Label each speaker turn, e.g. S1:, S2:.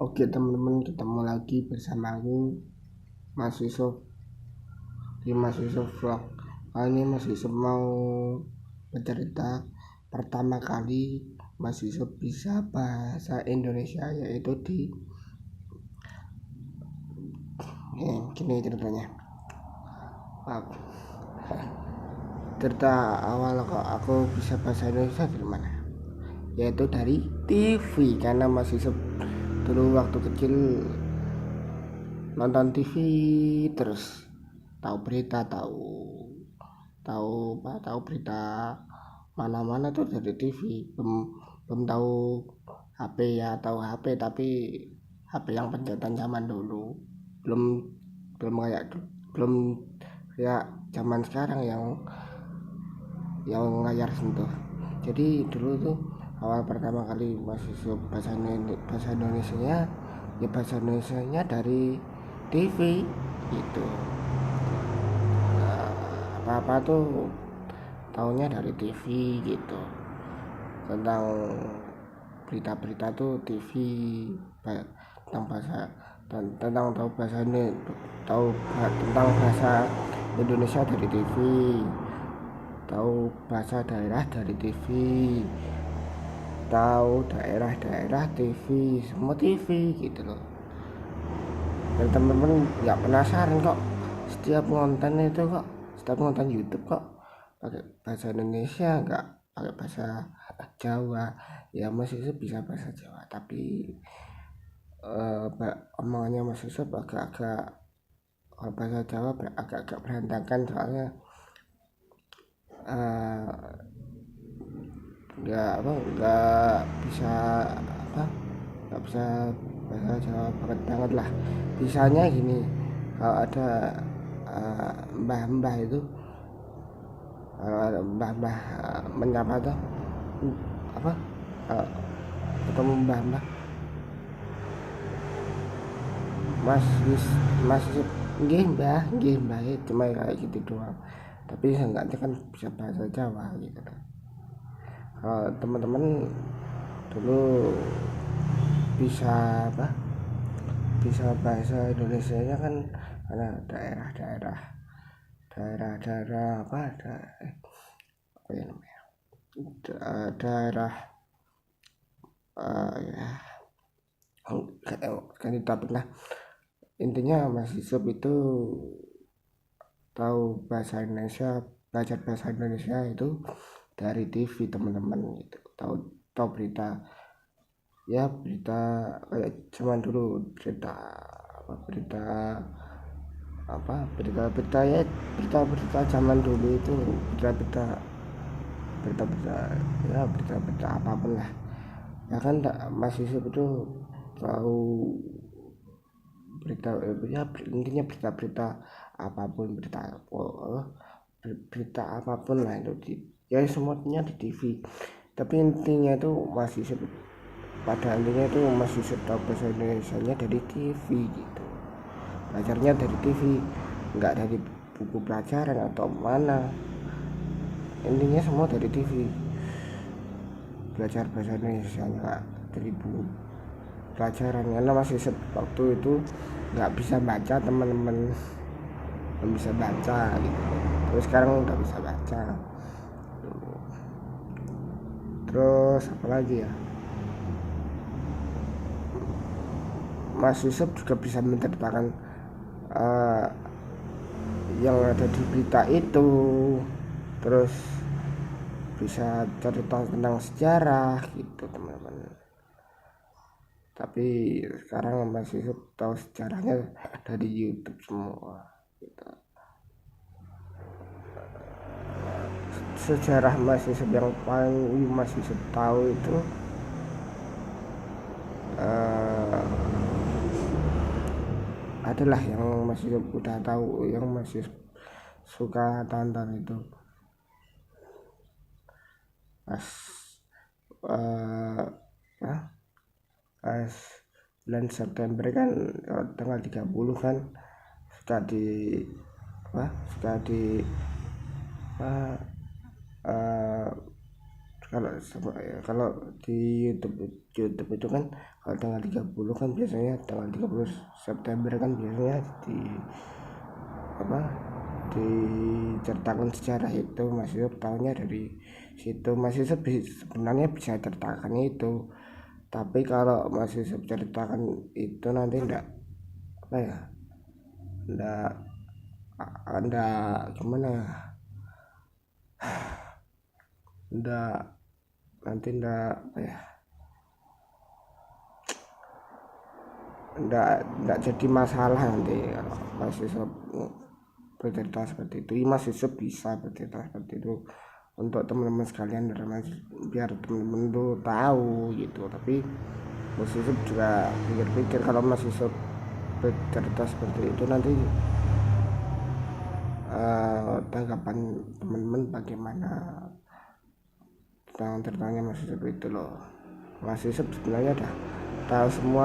S1: Oke teman-teman, ketemu lagi bersama aku Mas Yusuf di Mas Yusuf Vlog. Kali ini Mas Yusuf mau bercerita pertama kali Mas Yusuf bisa bahasa Indonesia, yaitu di gini ceritanya. Cerita awal kok aku bisa bahasa Indonesia dari mana? Yaitu dari TV, karena Mas Yusuf dulu waktu kecil nonton TV terus, tahu berita, tahu berita mana-mana tuh dari TV. Belum tahu HP, ya tahu HP tapi HP yang pencetan zaman dulu, belum belum kayak belum kayak zaman sekarang yang layar sentuh. Jadi dulu tuh awal pertama kali masih bahasa Indonesia ya bahasa Indonesia nya dari TV gitu. Apa-apa tuh tahunya dari TV gitu. Tentang berita-berita tuh TV, tentang bahasa tentang tahu tentang bahasa Indonesia dari TV, tahu bahasa daerah dari TV, tahu daerah-daerah TV, semua TV gitu loh. Dan temen-temen nggak penasaran kok setiap nonton YouTube kok pakai bahasa Indonesia, nggak pakai bahasa Jawa. Ya Mas Yusuf bisa bahasa Jawa, tapi omongannya Mas Yusuf agak-agak, kalau bahasa Jawa agak-agak berantakan, soalnya nggak bisa nggak bisa bahasa Jawa banget lah. Bisanya gini, kalau ada mbah-mbah itu, mbah-mbah menyapa tuh apa, ketemu mbah-mbah, mas nggih mbah, cuma kayak gitu doang. Tapi seenggaknya kan bisa bahasa Jawa gitu. Teman-teman dulu bisa bahasa Indonesia nya kan karena daerah-daerah apa ya namanya, daerah ya kan itu. Tapi lah intinya Mas Yusuf itu tahu bahasa Indonesia, belajar bahasa Indonesia itu dari TV teman-teman gitu. Tahu berita kayak zaman dulu, berita berita zaman dulu itu, berita apapun lah ya kan. Mas Yusuf itu tahu intinya berita apapun, berita apapun lah itu ya semuanya di TV. Tapi intinya itu Mas Yusuf tahu bahasa Indonesia nya dari TV gitu. Belajarnya dari TV, nggak dari buku pelajaran atau mana. Intinya semua dari TV. Belajar bahasa Indonesia nggak dari buku pelajaran, karena masih waktu itu nggak bisa baca, teman-teman belum bisa baca gitu. Terus sekarang udah bisa baca. Terus apa lagi ya, Mas Yusuf juga bisa menceritakan yang ada di berita itu, terus bisa cerita tentang sejarah gitu teman-teman. Tapi sekarang Mas Yusuf tahu sejarahnya dari YouTube semua gitu. Sejarah Mas Yusuf yang paling Mas Yusuf tahu itu adalah yang Mas Yusuf udah tahu, yang Mas Yusuf suka tonton itu pas pas bulan September kan, tanggal 30 kan, suka di suka di kalau di YouTube itu kan Kalau tanggal 30 kan biasanya tanggal 30 September kan biasanya apa diceritakan sejarah itu. Mas Yusuf tahunya dari situ. Mas Yusuf sebenarnya bisa ceritakan itu, tapi kalau Mas Yusuf ceritakan itu nanti enggak apa ya, enggak gimana ya, enggak nanti enggak apa ya, enggak jadi masalah nanti kalau Mas Yusuf bercerita seperti itu. Mas Yusuf bisa bercerita seperti itu untuk teman-teman sekalian, biar teman-teman tuh tahu gitu. Tapi Mas Yusuf juga pikir-pikir, kalau Mas Yusuf bercerita seperti itu nanti tanggapan teman-teman bagaimana tentang ceritanya Mas Yusuf itu loh. Mas Yusuf sebenarnya udah tahu semua